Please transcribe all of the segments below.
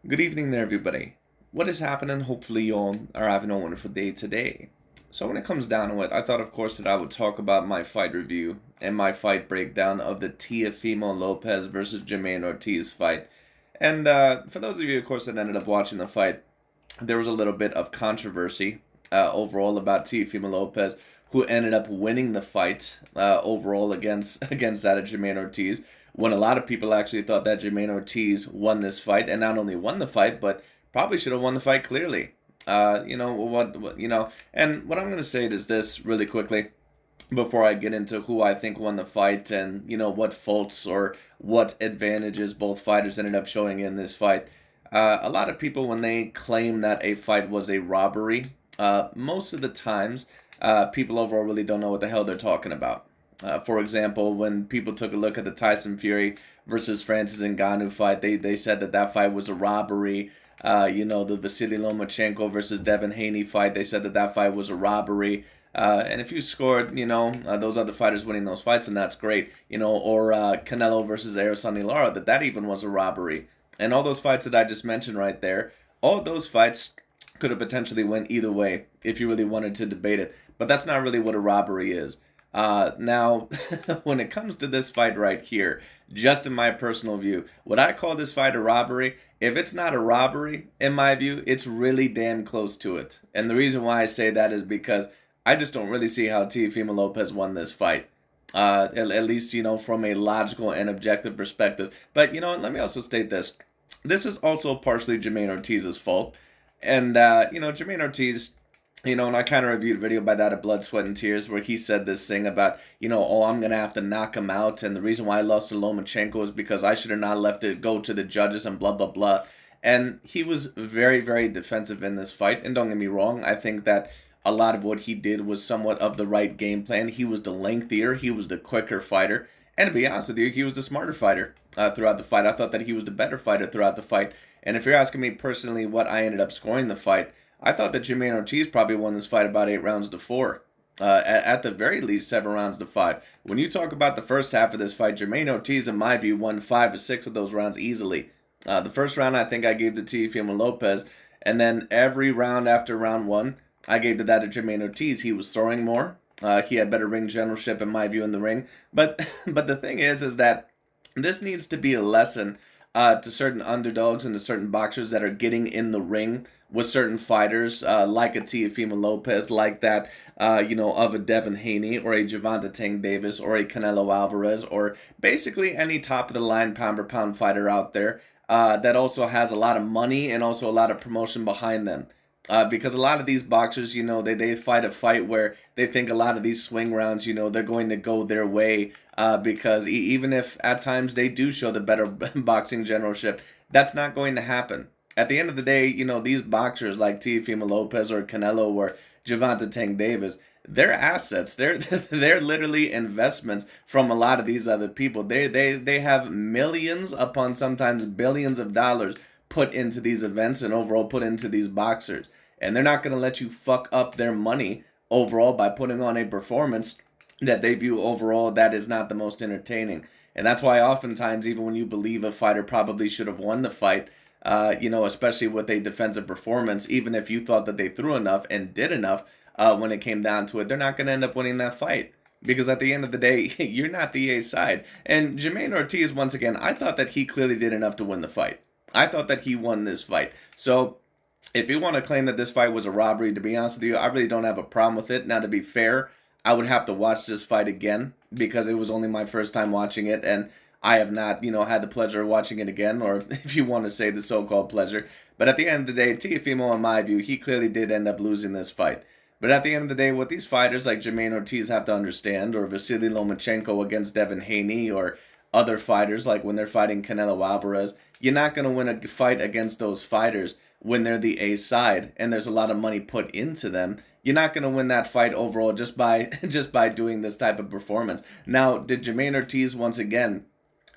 Good evening there, everybody. What is happening? Hopefully, you all are having a wonderful day today. So, when it comes down to it, I thought, of course, that I would talk about my fight review and my fight breakdown of the Teofimo Lopez versus Jamaine Ortiz fight. And for those of you, of course, that ended up watching the fight, there was a little bit of controversy overall about Teofimo Lopez, who ended up winning the fight overall against that of Jamaine Ortiz. When a lot of people actually thought that Jamaine Ortiz won this fight, and not only won the fight, but probably should have won the fight clearly. And what I'm gonna say is this really quickly before I get into who I think won the fight and what faults or what advantages both fighters ended up showing in this fight. A lot of people, when they claim that a fight was a robbery, most of the times people overall really don't know what the hell they're talking about. For example, when people took a look at the Tyson Fury versus Francis Ngannou fight, they said that fight was a robbery. The Vasily Lomachenko versus Devin Haney fight, they said that fight was a robbery. And if you scored, those other fighters winning those fights, then that's great. Or Canelo versus Arosani Lara, that even was a robbery. And all those fights that I just mentioned right there, all those fights could have potentially went either way if you really wanted to debate it. But that's not really what a robbery is. Now, when it comes to this fight right here, just in my personal view, would I call this fight a robbery? If it's not a robbery, in my view, it's really damn close to it. And the reason why I say that is because I just don't really see how Teofimo Lopez won this fight. At least, from a logical and objective perspective. But, let me also state this. This is also partially Jamaine Ortiz's fault. And, Jamaine Ortiz, and I kind of reviewed a video by that of Blood, Sweat, and Tears where he said this thing about, oh, I'm going to have to knock him out. And the reason why I lost to Lomachenko is because I should have not left it go to the judges and blah, blah, blah. And he was very, very defensive in this fight. And don't get me wrong, I think that a lot of what he did was somewhat of the right game plan. He was the lengthier, he was the quicker fighter. And to be honest with you, he was the smarter fighter throughout the fight. I thought that he was the better fighter throughout the fight. And if you're asking me personally what I ended up scoring the fight, I thought that Jamaine Ortiz probably won this fight about 8 rounds to 4. At the very least, 7 rounds to 5. When you talk about the first half of this fight, Jamaine Ortiz, in my view, won 5 or 6 of those rounds easily. The first round, I think I gave to Teofimo Lopez. And then every round after round 1, I gave to that of Jamaine Ortiz. He was throwing more. He had better ring generalship, in my view, in the ring. But the thing is that this needs to be a lesson to certain underdogs and to certain boxers that are getting in the ring with certain fighters, like a Teofimo Lopez, like that, of a Devin Haney or a Gervonta Tank Davis or a Canelo Alvarez, or basically any top of the line pound for pound fighter out there that also has a lot of money and also a lot of promotion behind them. Because a lot of these boxers, they fight a fight where they think a lot of these swing rounds, they're going to go their way. Because even if at times they do show the better boxing generalship, that's not going to happen. At the end of the day, these boxers like Teofimo Lopez or Canelo or Gervonta Tank Davis, they're assets. They're they're literally investments from a lot of these other people. They have millions upon sometimes billions of dollars put into these events and overall put into these boxers. And they're not going to let you fuck up their money overall by putting on a performance that they view overall that is not the most entertaining. And that's why oftentimes, even when you believe a fighter probably should have won the fight, especially with a defensive performance, even if you thought that they threw enough and did enough when it came down to it, they're not going to end up winning that fight. Because at the end of the day, you're not the A side. And Jamaine Ortiz, once again, I thought that he clearly did enough to win the fight. I thought that he won this fight. So if you want to claim that this fight was a robbery, to be honest with you, I really don't have a problem with it. Now, to be fair, I would have to watch this fight again because it was only my first time watching it, and I have not, had the pleasure of watching it again, or if you want to say the so-called pleasure. But at the end of the day, Teofimo, in my view, he clearly did end up losing this fight. But at the end of the day, what these fighters like Jamaine Ortiz have to understand, or Vasily Lomachenko against Devin Haney, or other fighters like when they're fighting Canelo Alvarez, you're not going to win a fight against those fighters when they're the A side and there's a lot of money put into them. You're not going to win that fight overall just by just by doing this type of performance. Now, did Jamaine Ortiz once again,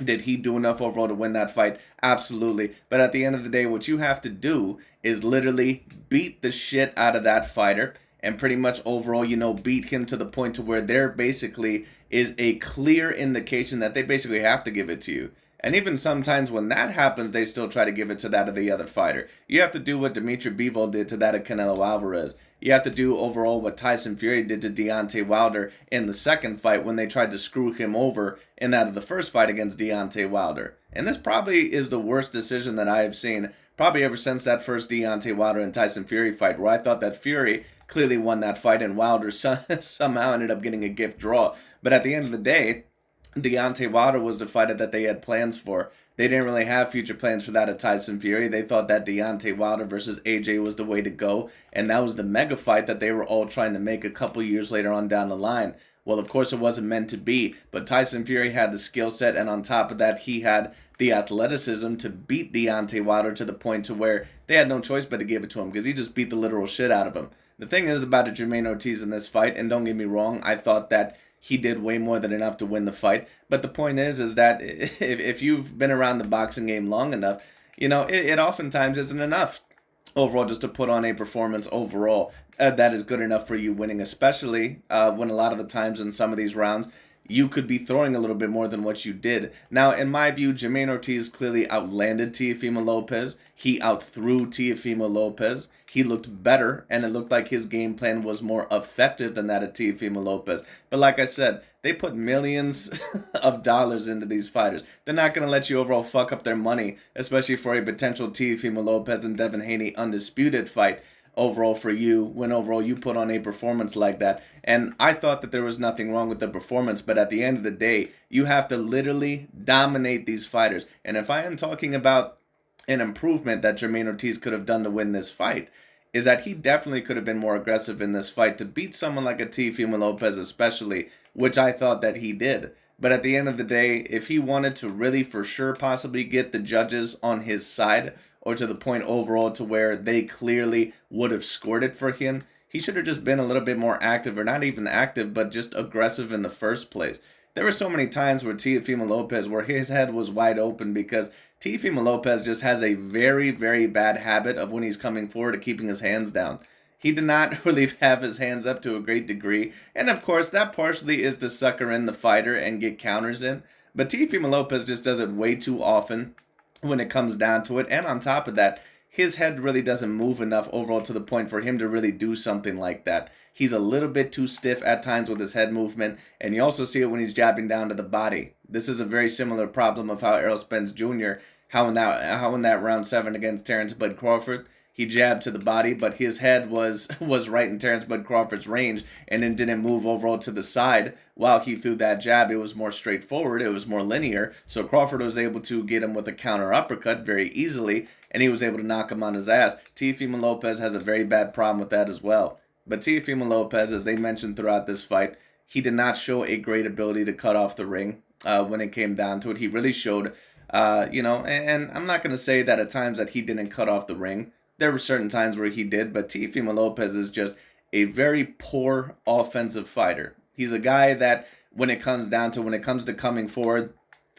did he do enough overall to win that fight? Absolutely. But at the end of the day, what you have to do is literally beat the shit out of that fighter and pretty much overall, beat him to the point to where there basically is a clear indication that they basically have to give it to you. And even sometimes when that happens, they still try to give it to that of the other fighter. You have to do what Dimitri Bivol did to that of Canelo Alvarez. You have to do overall what Tyson Fury did to Deontay Wilder in the second fight when they tried to screw him over in that of the first fight against Deontay Wilder. And this probably is the worst decision that I have seen probably ever since that first Deontay Wilder and Tyson Fury fight, where I thought that Fury clearly won that fight and Wilder somehow ended up getting a gift draw. But at the end of the day, Deontay Wilder was the fighter that they had plans for. They didn't really have future plans for that of Tyson Fury. They thought that Deontay Wilder versus AJ was the way to go, and that was the mega fight that they were all trying to make a couple years later on down the line. Well, of course, it wasn't meant to be, but Tyson Fury had the skill set, and on top of that, he had the athleticism to beat Deontay Wilder to the point to where they had no choice but to give it to him because he just beat the literal shit out of him. The thing is about Jamaine Ortiz in this fight, and don't get me wrong, I thought that he did way more than enough to win the fight. But the point is that if you've been around the boxing game long enough, it oftentimes isn't enough overall just to put on a performance overall that is good enough for you winning, especially when a lot of the times in some of these rounds, you could be throwing a little bit more than what you did. Now, in my view, Jamaine Ortiz clearly outlanded Teofimo Lopez. He outthrew Teofimo Lopez. He looked better, and it looked like his game plan was more effective than that of Teofimo Lopez. But like I said, they put millions of dollars into these fighters. They're not going to let you overall fuck up their money, especially for a potential Teofimo Lopez and Devin Haney undisputed fight overall for you when overall you put on a performance like that. And I thought that there was nothing wrong with the performance, but at the end of the day, you have to literally dominate these fighters. And if I am talking about an improvement that Jamaine Ortiz could have done to win this fight, is that he definitely could have been more aggressive in this fight to beat someone like a Teofimo Lopez especially, which I thought that he did. But at the end of the day, if he wanted to really for sure possibly get the judges on his side, or to the point overall to where they clearly would have scored it for him, he should have just been a little bit more active, or not even active, but just aggressive in the first place. There were so many times where Teofimo Lopez, where his head was wide open, because Teofimo Lopez just has a very, very bad habit of when he's coming forward of keeping his hands down. He did not really have his hands up to a great degree, and of course that partially is to sucker in the fighter and get counters in, but Teofimo Lopez just does it way too often when it comes down to it, and on top of that, his head really doesn't move enough overall to the point for him to really do something like that. He's a little bit too stiff at times with his head movement, and you also see it when he's jabbing down to the body. This is a very similar problem of how Errol Spence Jr., how in that round 7 against Terrence Bud Crawford, he jabbed to the body, but his head was right in Terrence Bud Crawford's range and then didn't move overall to the side while he threw that jab. It was more straightforward. It was more linear. So Crawford was able to get him with a counter uppercut very easily, and he was able to knock him on his ass. Teofimo Lopez has a very bad problem with that as well. But Teofimo Lopez, as they mentioned throughout this fight, he did not show a great ability to cut off the ring when it came down to it. He really showed, and I'm not going to say that at times that he didn't cut off the ring. There were certain times where he did, but Teofimo Lopez is just a very poor offensive fighter. He's a guy that when it comes to coming forward,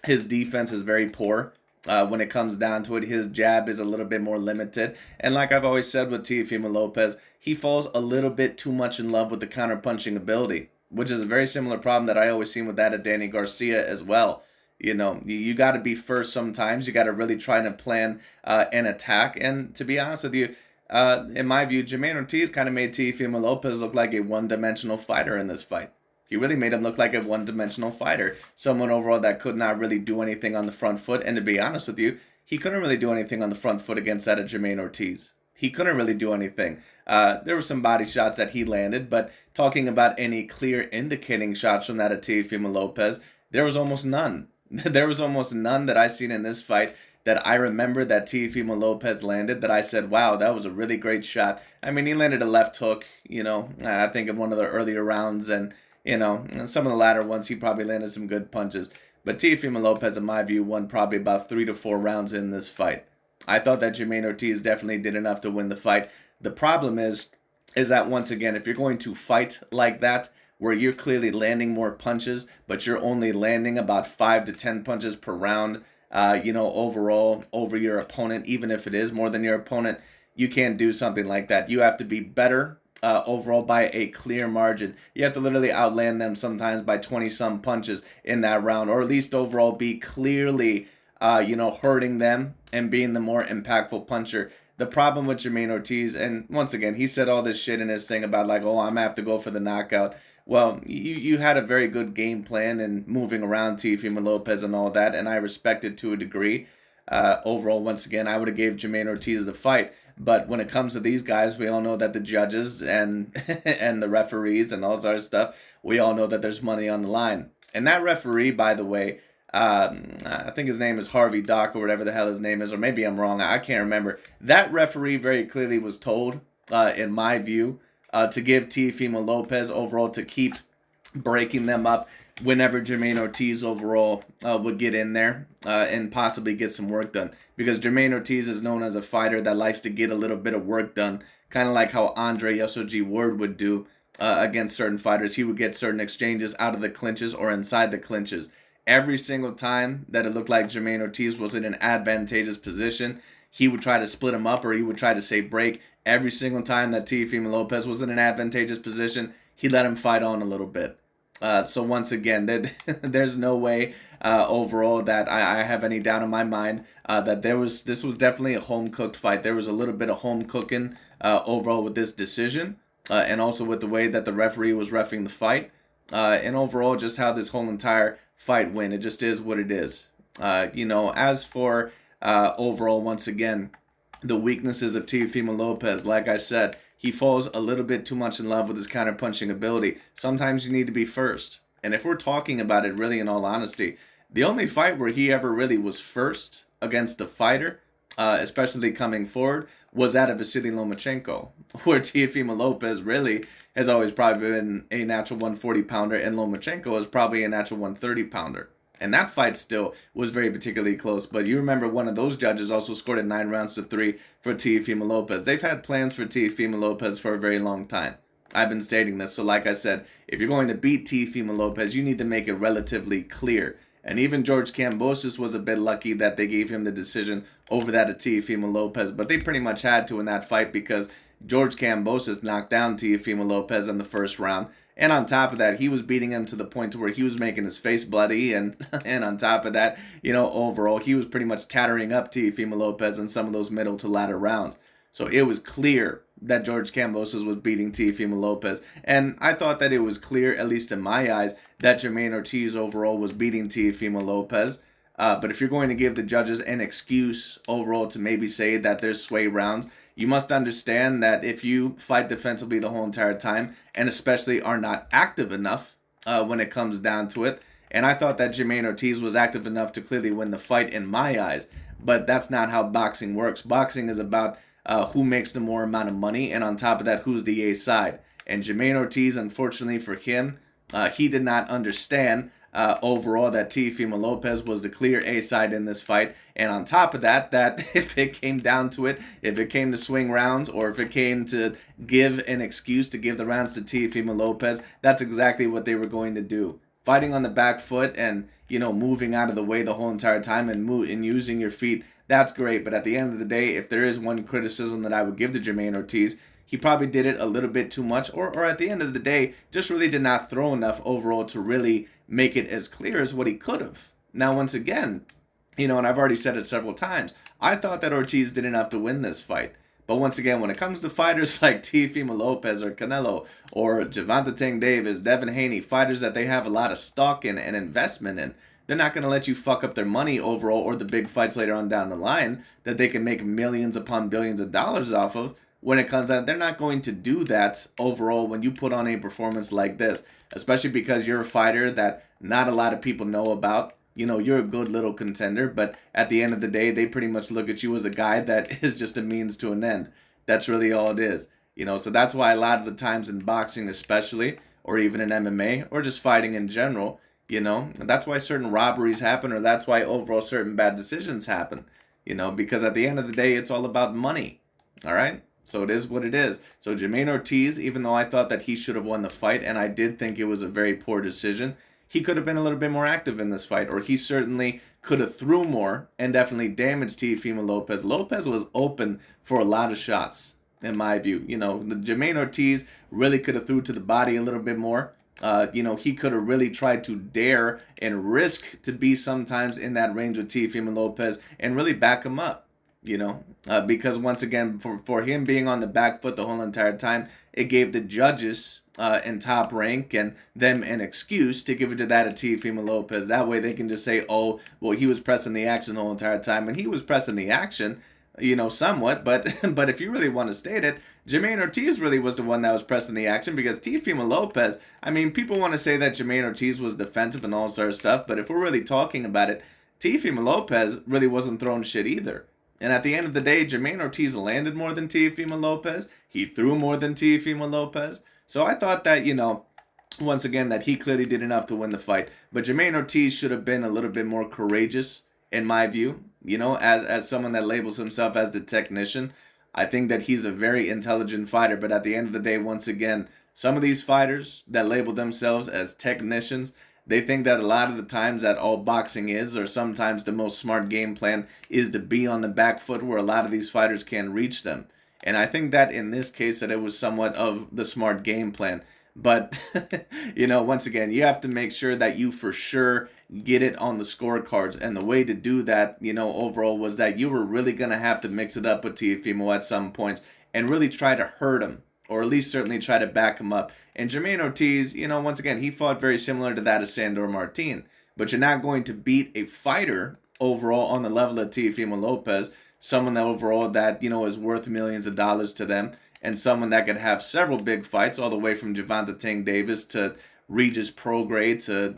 his defense is very poor. When it comes down to it, his jab is a little bit more limited. And like I've always said with Teofimo Lopez, he falls a little bit too much in love with the counter-punching ability, which is a very similar problem that I always seen with that of Danny Garcia as well. You got to be first sometimes. You got to really try to plan an attack. And to be honest with you, in my view, Jamaine Ortiz kind of made Teofimo Lopez look like a one-dimensional fighter in this fight. He really made him look like a one-dimensional fighter. Someone overall that could not really do anything on the front foot. And to be honest with you, he couldn't really do anything on the front foot against that of Jamaine Ortiz. He couldn't really do anything. There were some body shots that he landed, but talking about any clear indicating shots from that of Teofimo Lopez, there was almost none. There was almost none that I seen in this fight that I remember that Teofimo Lopez landed that I said, wow, that was a really great shot. I mean, he landed a left hook, I think in one of the earlier rounds, and, some of the latter ones, he probably landed some good punches. But Teofimo Lopez, in my view, won probably about 3 to 4 rounds in this fight. I thought that Jamaine Ortiz definitely did enough to win the fight. The problem is that, once again, if you're going to fight like that, where you're clearly landing more punches, but you're only landing about 5 to 10 punches per round, overall over your opponent, even if it is more than your opponent, you can't do something like that. You have to be better overall by a clear margin. You have to literally outland them sometimes by 20-some punches in that round, or at least overall be clearly hurting them and being the more impactful puncher. The problem with Jamaine Ortiz, and once again, he said all this shit in his thing about like, oh, I'm gonna have to go for the knockout. Well, you had a very good game plan and moving around Teofimo Lopez and all that, and I respect it to a degree. Overall, once again, I would have gave Jamaine Ortiz the fight. But when it comes to these guys, we all know that the judges and and the referees and all sort of stuff, we all know that there's money on the line. And that referee, by the way, I think his name is Harvey Dock or whatever the hell his name is, or maybe I'm wrong. I can't remember. That referee very clearly was told, in my view, to give Teofimo Lopez overall to keep breaking them up whenever Jamaine Ortiz overall would get in there and possibly get some work done. Because Jamaine Ortiz is known as a fighter that likes to get a little bit of work done, kind of like how Andre Yosoji Ward would do against certain fighters. He would get certain exchanges out of the clinches or inside the clinches. Every single time that it looked like Jamaine Ortiz was in an advantageous position, he would try to split him up or he would try to say break. Every single time that Teofimo Lopez was in an advantageous position, he let him fight on a little bit. So once again, there's no way overall that I have any doubt in my mind that this was definitely a home-cooked fight. There was a little bit of home cooking overall with this decision and also with the way that the referee was reffing the fight. And overall, just how this whole entire fight went. It just is what it is. As for overall, once again, the weaknesses of Teofimo Lopez, like I said, he falls a little bit too much in love with his counter-punching ability. Sometimes you need to be first. And if we're talking about it really in all honesty, the only fight where he ever really was first against a fighter, especially coming forward, was that of Vasily Lomachenko, where Teofimo Lopez really has always probably been a natural 140-pounder, and Lomachenko is probably a natural 130-pounder. And that fight still was very particularly close. But you remember one of those judges also scored it 9-3 for Teofimo Lopez. They've had plans for Teofimo Lopez for a very long time. I've been stating this. So like I said, if you're going to beat Teofimo Lopez, you need to make it relatively clear. And even George Kambosos was a bit lucky that they gave him the decision over that of Teofimo Lopez. But they pretty much had to in that fight because George Kambosos knocked down Teofimo Lopez in the first round. And on top of that, he was beating him to the point to where he was making his face bloody. And on top of that, overall, he was pretty much tattering up Teofimo Lopez in some of those middle to latter rounds. So it was clear that George Kambosos was beating Teofimo Lopez. And I thought that it was clear, at least in my eyes, that Jamaine Ortiz overall was beating Teofimo Lopez. But if you're going to give the judges an excuse overall to maybe say that there's sway rounds, you must understand that if you fight defensively the whole entire time, and especially are not active enough when it comes down to it, and I thought that Jamaine Ortiz was active enough to clearly win the fight in my eyes, but that's not how boxing works. Boxing is about who makes the more amount of money, and on top of that, who's the A side. And Jamaine Ortiz, unfortunately for him, he did not understand overall that Teofimo Lopez was the clear A side in this fight. And on top of that, that if it came down to it, if it came to swing rounds or if it came to give an excuse to give the rounds to Teofimo Lopez, that's exactly what they were going to do. Fighting on the back foot and, moving out of the way the whole entire time and using your feet, that's great. But at the end of the day, if there is one criticism that I would give to Jamaine Ortiz, he probably did it a little bit too much, or at the end of the day, just really did not throw enough overall to really make it as clear as what he could have. Now, once again, and I've already said it several times, I thought that Ortiz did enough to win this fight. But once again, when it comes to fighters like Teofimo Lopez or Canelo or Gervonta Tank Davis, Devin Haney, fighters that they have a lot of stock in and investment in, they're not going to let you fuck up their money overall or the big fights later on down the line that they can make millions upon billions of dollars off of. When it comes out, they're not going to do that overall when you put on a performance like this, especially because you're a fighter that not a lot of people know about. You're a good little contender, but at the end of the day, they pretty much look at you as a guy that is just a means to an end. That's really all it is. So that's why a lot of the times in boxing especially, or even in MMA, or just fighting in general, that's why certain robberies happen, or that's why overall certain bad decisions happen, because at the end of the day, it's all about money, all right? So it is what it is. So Jamaine Ortiz, even though I thought that he should have won the fight, and I did think it was a very poor decision, he could have been a little bit more active in this fight, or he certainly could have threw more and definitely damaged Teofimo Lopez. Lopez was open for a lot of shots, in my view. The Jamaine Ortiz really could have threw to the body a little bit more, He could have really tried to dare and risk to be sometimes in that range with Teofimo Lopez and really back him up. Because once again, for him being on the back foot the whole entire time, it gave the judges in Top Rank and them an excuse to give it to that of Teofimo Lopez. That way they can just say, oh, well, he was pressing the action the whole entire time, and he was pressing the action, somewhat. But but if you really want to state it, Jamaine Ortiz really was the one that was pressing the action because Teofimo Lopez, I mean, people want to say that Jamaine Ortiz was defensive and all sort of stuff, but if we're really talking about it, Teofimo Lopez really wasn't throwing shit either. And at the end of the day, Jamaine Ortiz landed more than Teofimo Lopez. He threw more than Teofimo Lopez. So I thought that, once again, that he clearly did enough to win the fight. But Jamaine Ortiz should have been a little bit more courageous, in my view. As someone that labels himself as the technician, I think that he's a very intelligent fighter. But at the end of the day, once again, some of these fighters that label themselves as technicians, they think that a lot of the times that all boxing is, or sometimes the most smart game plan, is to be on the back foot where a lot of these fighters can't reach them. And I think that in this case that it was somewhat of the smart game plan. But, once again, you have to make sure that you for sure get it on the scorecards. And the way to do that, overall was that you were really going to have to mix it up with Teofimo at some points and really try to hurt him, or at least certainly try to back him up. And Jamaine Ortiz, once again, he fought very similar to that of Sandor Martin. But you're not going to beat a fighter overall on the level of Teofimo Lopez, someone that overall that, is worth millions of dollars to them, and someone that could have several big fights all the way from Gervonta Tank Davis to Regis Prograis to,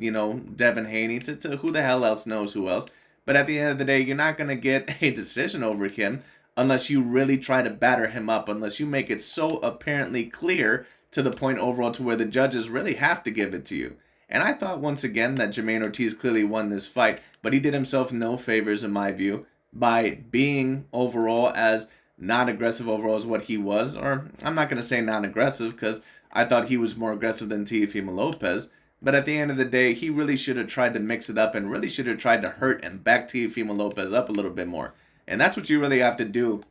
Devin Haney to who the hell else knows who else. But at the end of the day, you're not going to get a decision over him unless you really try to batter him up, unless you make it so apparently clear to the point overall to where the judges really have to give it to you. And I thought once again that Jamaine Ortiz clearly won this fight, but he did himself no favors in my view by being overall as non-aggressive overall as what he was. Or I'm not going to say non-aggressive because I thought he was more aggressive than Teofimo Lopez. But at the end of the day, he really should have tried to mix it up and really should have tried to hurt and back Teofimo Lopez up a little bit more. And that's what you really have to do,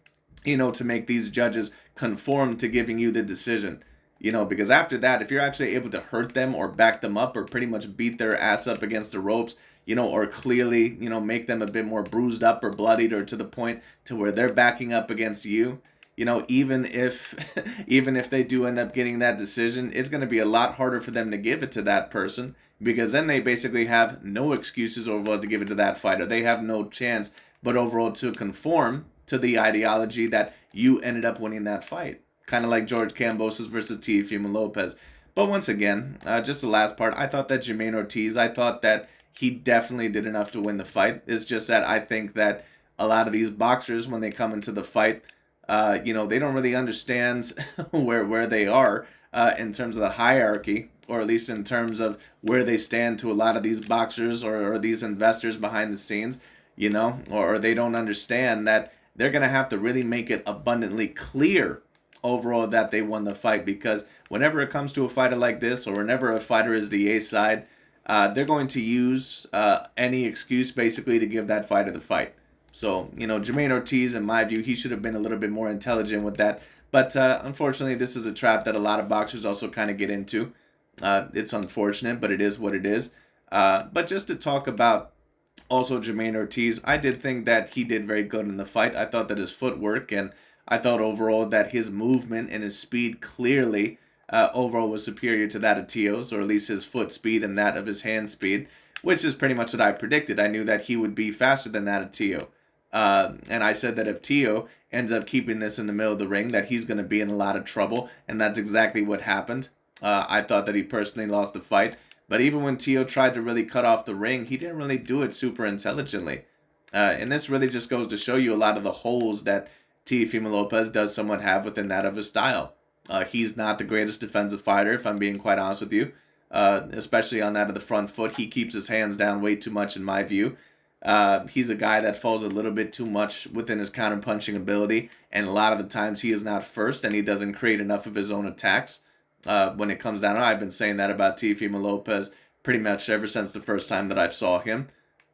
to make these judges conform to giving you the decision. Because after that, if you're actually able to hurt them or back them up or pretty much beat their ass up against the ropes, or clearly, make them a bit more bruised up or bloodied or to the point to where they're backing up against you, even if even if they do end up getting that decision, it's going to be a lot harder for them to give it to that person because then they basically have no excuses overall to give it to that fighter. They have no chance but overall to conform to the ideology that you ended up winning that fight. Kind of like George Kambosos versus Teofimo Lopez. But once again, just the last part, I thought that Jamaine Ortiz, I thought that he definitely did enough to win the fight. It's just that I think that a lot of these boxers, when they come into the fight, they don't really understand where they are in terms of the hierarchy, or at least in terms of where they stand to a lot of these boxers or these investors behind the scenes, or they don't understand that they're going to have to really make it abundantly clear overall that they won the fight, because whenever it comes to a fighter like this, or whenever a fighter is the A side, they're going to use any excuse basically to give that fighter the fight. So, Jamaine Ortiz, in my view, he should have been a little bit more intelligent with that. But unfortunately, this is a trap that a lot of boxers also kind of get into. It's unfortunate, but it is what it is. But just to talk about also Jamaine Ortiz, I did think that he did very good in the fight. I thought that his footwork and I thought overall that his movement and his speed clearly overall was superior to that of Teo's, or at least his foot speed and that of his hand speed, which is pretty much what I predicted. I knew that he would be faster than that of Teo. And I said that if Teo ends up keeping this in the middle of the ring, that he's going to be in a lot of trouble, and that's exactly what happened. I thought that he personally lost the fight, but even when Teo tried to really cut off the ring, he didn't really do it super intelligently. And this really just goes to show you a lot of the holes that Teofimo Lopez does somewhat have within that of his style. He's not the greatest defensive fighter, if I'm being quite honest with you. Especially on that of the front foot. He keeps his hands down way too much in my view. He's a guy that falls a little bit too much within his counter-punching ability, and a lot of the times he is not first, and he doesn't create enough of his own attacks. When it comes down to it, I've been saying that about Teofimo Lopez pretty much ever since the first time that I saw him.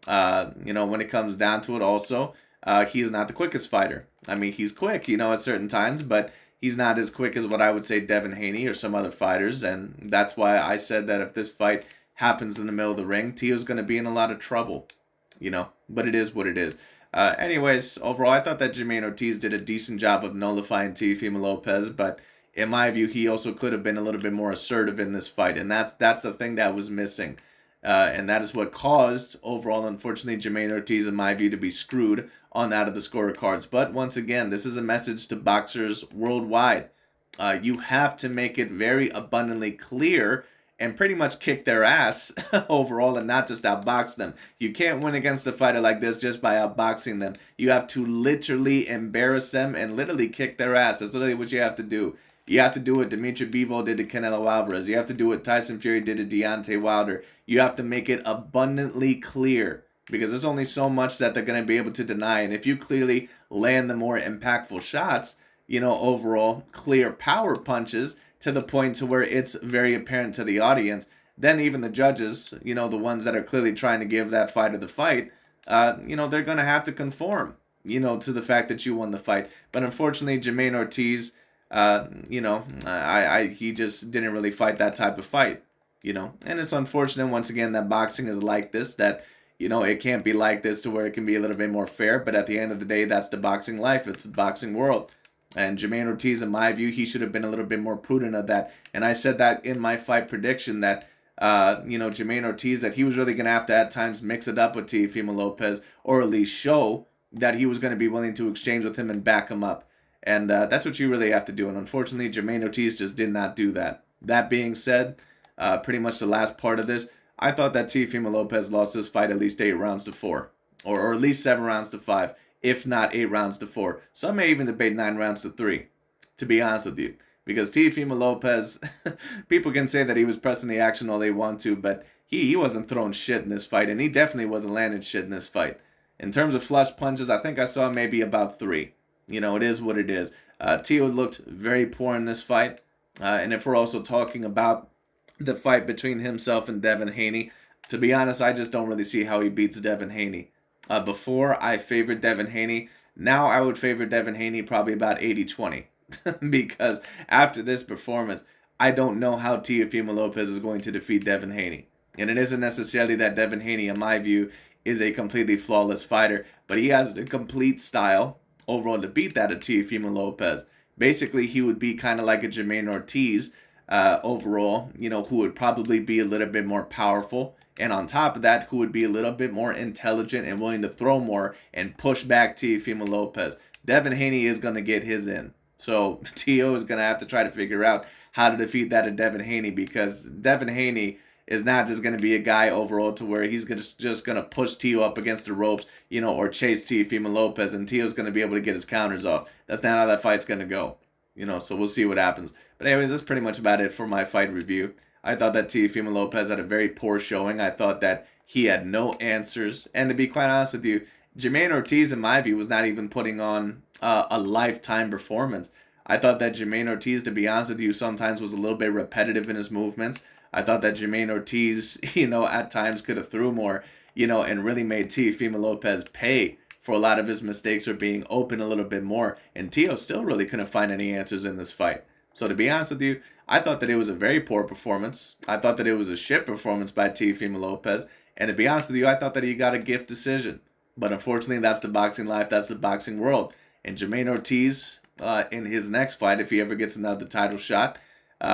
When it comes down to it also, he is not the quickest fighter. I mean, he's quick, at certain times, but He's not as quick as what I would say Devin Haney or some other fighters, and that's why I said that if this fight happens in the middle of the ring, Teo's going to be in a lot of trouble, but it is what it is. Anyways, overall, I thought that Jamaine Ortiz did a decent job of nullifying Teofimo Lopez, but in my view, he also could have been a little bit more assertive in this fight, and that's the thing that was missing. And that is what caused, overall, unfortunately, Jamaine Ortiz, in my view, to be screwed on that of the scorecards. But once again, this is a message to boxers worldwide. You have to make it very abundantly clear and pretty much kick their ass overall and not just outbox them. You can't win against a fighter like this just by outboxing them. You have to literally embarrass them and literally kick their ass. That's literally what you have to do. You have to do what Dimitri Bivol did to Canelo Alvarez. You have to do what Tyson Fury did to Deontay Wilder. You have to make it abundantly clear because there's only so much that they're going to be able to deny. And if you clearly land the more impactful shots, overall clear power punches to the point to where it's very apparent to the audience, then even the judges, the ones that are clearly trying to give that fighter the fight, they're going to have to conform, to the fact that you won the fight. But unfortunately, Jamaine Ortiz, he just didn't really fight that type of fight, and it's unfortunate once again that boxing is like this, that, it can't be like this to where it can be a little bit more fair, but at the end of the day, that's the boxing life. It's the boxing world. And Jamaine Ortiz, in my view, he should have been a little bit more prudent of that. And I said that in my fight prediction that, Jamaine Ortiz, that he was really going to have to at times mix it up with Teofimo Lopez, or at least show that he was going to be willing to exchange with him and back him up. And that's what you really have to do. And unfortunately, Jamaine Ortiz just did not do that. That being said, pretty much the last part of this, I thought that Teofimo Lopez lost this fight at least 8 rounds to 4. Or at least 7 rounds to 5. If not 8 rounds to 4. Some may even debate 9 rounds to 3, to be honest with you. Because Teofimo Lopez, people can say that he was pressing the action all they want to, but he wasn't throwing shit in this fight, and he definitely wasn't landing shit in this fight. In terms of flush punches, I think I saw maybe about 3. It is what it is. Teo looked very poor in this fight. And if we're also talking about the fight between himself and Devin Haney, to be honest, I just don't really see how he beats Devin Haney. Before, I favored Devin Haney. Now, I would favor Devin Haney probably about 80-20. Because after this performance, I don't know how Teofimo Lopez is going to defeat Devin Haney. And it isn't necessarily that Devin Haney, in my view, is a completely flawless fighter. But he has the complete style overall to beat that of Teofimo Lopez. Basically, he would be kind of like a Jamaine Ortiz overall, who would probably be a little bit more powerful. And on top of that, who would be a little bit more intelligent and willing to throw more and push back Teofimo Lopez. Devin Haney is going to get his in. So Teo is going to have to try to figure out how to defeat that of Devin Haney, because Devin Haney is not just going to be a guy overall to where he's just going to push Teo up against the ropes, or chase Teofimo Lopez, and Teo's going to be able to get his counters off. That's not how that fight's going to go. So we'll see what happens. But anyways, that's pretty much about it for my fight review. I thought that Teofimo Lopez had a very poor showing. I thought that he had no answers. And to be quite honest with you, Jamaine Ortiz, in my view, was not even putting on a lifetime performance. I thought that Jamaine Ortiz, to be honest with you, sometimes was a little bit repetitive in his movements. I thought that Jamaine Ortiz, at times could have threw more, and really made Teofimo Lopez pay for a lot of his mistakes or being open a little bit more. And Teo still really couldn't find any answers in this fight. So to be honest with you, I thought that it was a very poor performance. I thought that it was a shit performance by Teofimo Lopez. And to be honest with you, I thought that he got a gift decision. But unfortunately, that's the boxing life. That's the boxing world. And Jamaine Ortiz, in his next fight, if he ever gets another title shot,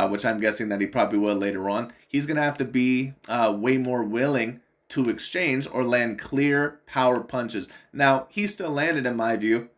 which I'm guessing that he probably will later on, he's going to have to be way more willing to exchange or land clear power punches. Now, he still landed, in my view,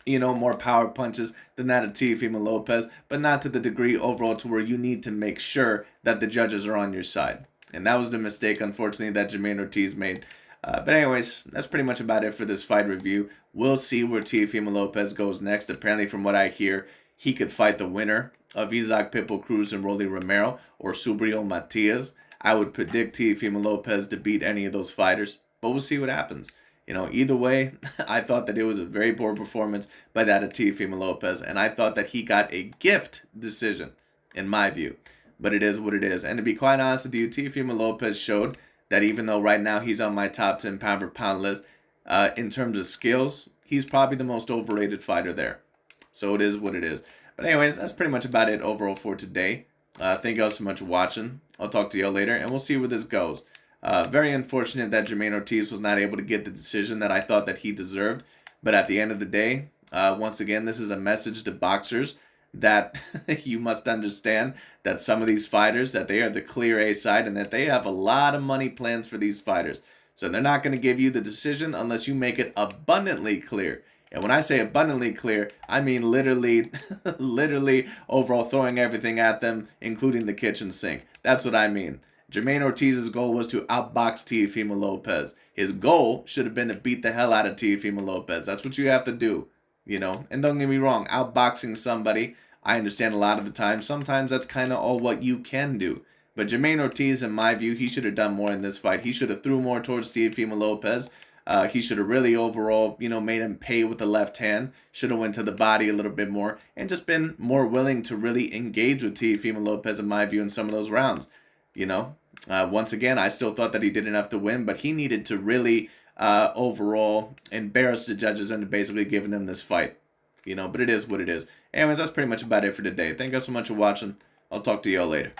more power punches than that of Teofimo Lopez, but not to the degree overall to where you need to make sure that the judges are on your side. And that was the mistake, unfortunately, that Jamaine Ortiz made. But anyways, that's pretty much about it for this fight review. We'll see where Teofimo Lopez goes next. Apparently, from what I hear, he could fight the winner of Isaac Pitbull Cruz and Rolly Romero or Subriel Matias. I would predict Teofimo Lopez to beat any of those fighters, but we'll see what happens. Either way, I thought that it was a very poor performance by that of Teofimo Lopez, and I thought that he got a gift decision, in my view. But it is what it is. And to be quite honest with you, Teofimo Lopez showed that even though right now he's on my top 10 pound-for-pound list, in terms of skills, he's probably the most overrated fighter there. So it is what it is. But anyways, that's pretty much about it overall for today. Thank you all so much for watching. I'll talk to you all later, and we'll see where this goes. Very unfortunate that Jamaine Ortiz was not able to get the decision that I thought that he deserved. But at the end of the day, once again, this is a message to boxers that you must understand that some of these fighters, that they are the clear A side and that they have a lot of money plans for these fighters. So they're not going to give you the decision unless you make it abundantly clear. And when I say abundantly clear, I mean literally, literally overall throwing everything at them, including the kitchen sink. That's what I mean. Jamaine Ortiz's goal was to outbox Teofimo Lopez. His goal should have been to beat the hell out of Teofimo Lopez. That's what you have to do, you know. And don't get me wrong, outboxing somebody, I understand a lot of the time. Sometimes that's kind of all what you can do. But Jamaine Ortiz, in my view, he should have done more in this fight. He should have threw more towards Teofimo Lopez. He should have really overall, you know, made him pay with the left hand. Should have went to the body a little bit more and just been more willing to really engage with Teofimo Lopez, in my view, in some of those rounds. You know, once again, I still thought that he did enough to win, but he needed to really overall embarrass the judges into basically giving him this fight. You know, but it is what it is. Anyways, that's pretty much about it for today. Thank you so much for watching. I'll talk to you all later.